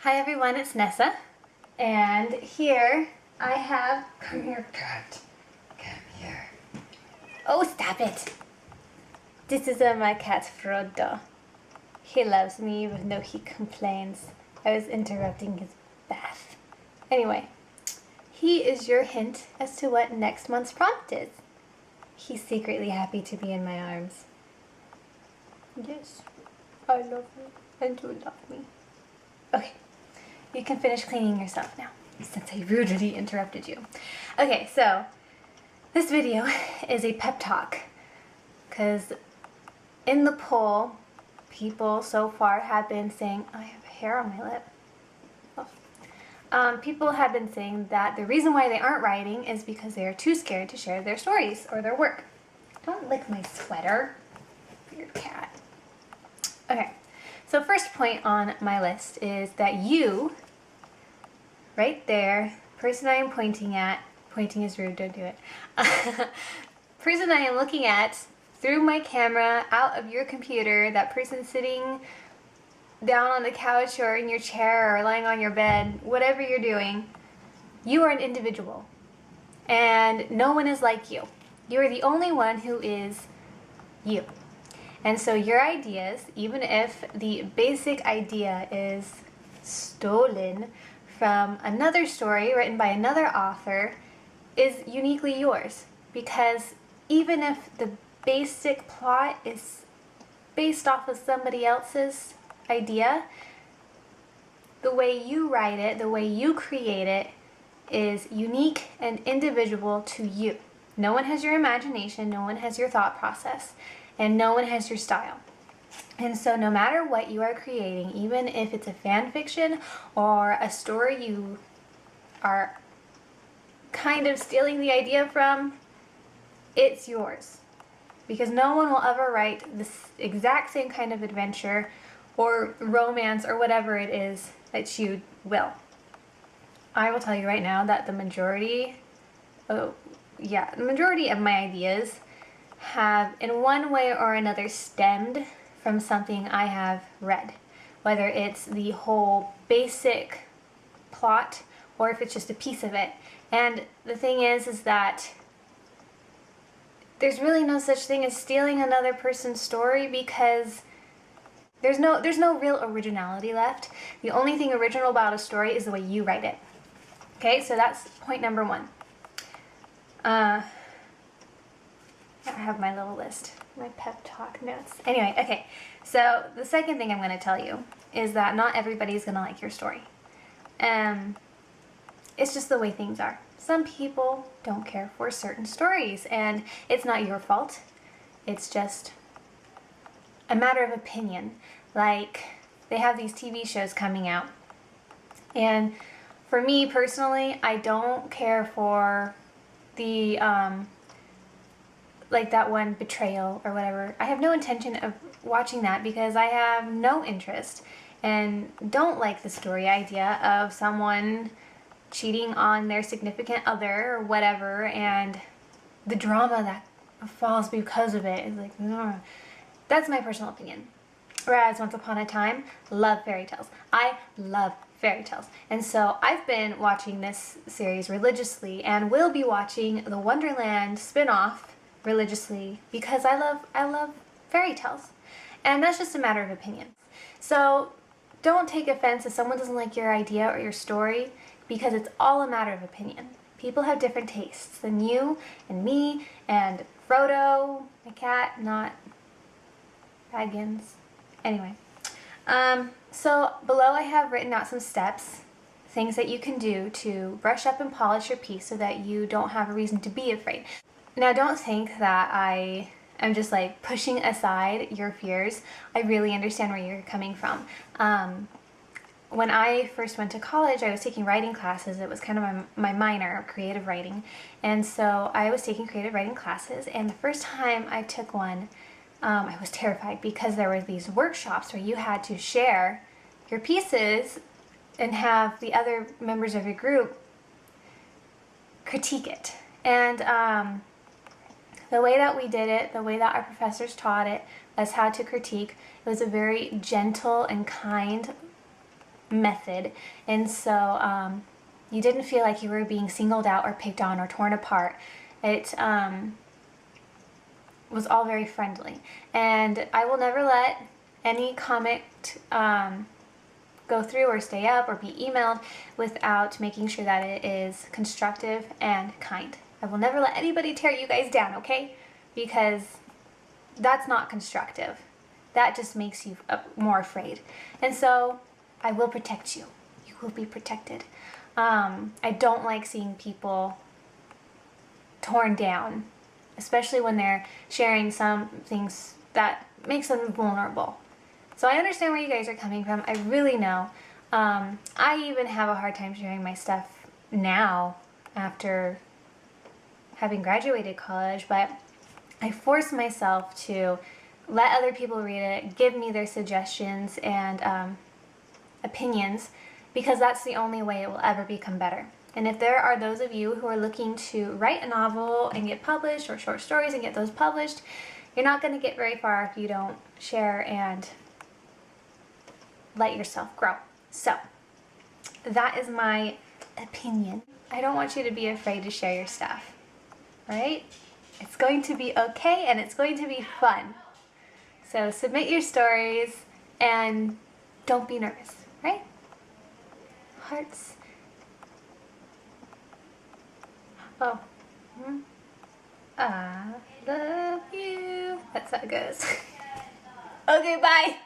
Hi everyone, it's Nessa, and here I have... Come here, cat. Come here. Oh, stop it. This is my cat, Frodo. He loves me even though he complains. I was interrupting his bath. Anyway, he is your hint as to what next month's prompt is. He's secretly happy to be in my arms. Yes, I love you, and you love me. Okay. You can finish cleaning yourself now, since I rudely interrupted you. Okay, so this video is a pep talk, because in the poll, people so far have been saying, I have hair on my lip. People have been saying that the reason why they aren't writing is because they are too scared to share their stories or their work. Don't lick my sweater, weird cat. Okay. So first point on my list is that you, right there, person I am pointing at, pointing is rude, don't do it, person I am looking at through my camera, out of your computer, that person sitting down on the couch or in your chair or lying on your bed, whatever you're doing, you are an individual. And no one is like you. You are the only one who is you. And so your ideas, even if the basic idea is stolen from another story written by another author, is uniquely yours. Because even if the basic plot is based off of somebody else's idea, the way you write it, the way you create it, is unique and individual to you. No one has your imagination, no one has your thought process. And no one has your style. And so no matter what you are creating, even if it's a fan fiction or a story you are kind of stealing the idea from, it's yours. Because no one will ever write this exact same kind of adventure or romance or whatever it is that you will. I will tell you right now that the majority of my ideas have in one way or another stemmed from something I have read, whether it's the whole basic plot or if it's just a piece of it. And the thing is that there's really no such thing as stealing another person's story, because there's no real originality left. The only thing original about a story is the way you write it. Okay, so that's point number one. I have my little list, my pep talk notes. Anyway, okay, so the second thing I'm going to tell you is that not everybody's going to like your story. It's just the way things are. Some people don't care for certain stories, and it's not your fault. It's just a matter of opinion. Like, they have these TV shows coming out, and for me personally, I don't care for the like that one, Betrayal or whatever. I have no intention of watching that because I have no interest and don't like the story idea of someone cheating on their significant other or whatever, and the drama that falls because of it is like, ugh. That's my personal opinion. Whereas Once Upon a Time, love fairy tales. I love fairy tales. And so I've been watching this series religiously and will be watching the Wonderland spin-off religiously because I love fairy tales. And that's just a matter of opinion. So don't take offense if someone doesn't like your idea or your story, because it's all a matter of opinion. People have different tastes than you and me and Frodo, my cat, not Baggins. Anyway, so below I have written out some steps, things that you can do to brush up and polish your piece so that you don't have a reason to be afraid. Now, don't think that I am just like pushing aside your fears. I really understand where you're coming from. When I first went to college, I was taking writing classes. It was kind of my minor, creative writing. And so I was taking creative writing classes, and the first time I took one, I was terrified because there were these workshops where you had to share your pieces and have the other members of your group critique it. And the way that we did it, the way that our professors taught it, us how to critique, it was a very gentle and kind method. And so you didn't feel like you were being singled out or picked on or torn apart. It was all very friendly. And I will never let any comment go through or stay up or be emailed without making sure that it is constructive and kind. I will never let anybody tear you guys down, okay? Because that's not constructive. That just makes you more afraid. And so I will protect you. You will be protected. I don't like seeing people torn down, especially when they're sharing some things that makes them vulnerable. So I understand where you guys are coming from. I really know. I even have a hard time sharing my stuff now after having graduated college, but I force myself to let other people read it, give me their suggestions and opinions, because that's the only way it will ever become better. And if there are those of you who are looking to write a novel and get published, or short stories and get those published, you're not going to get very far if you don't share and let yourself grow. So that is my opinion. I don't want you to be afraid to share your stuff, right? It's going to be okay and it's going to be fun. So submit your stories and don't be nervous, right? Hearts. Oh. I love you. That's how it goes. Okay, bye.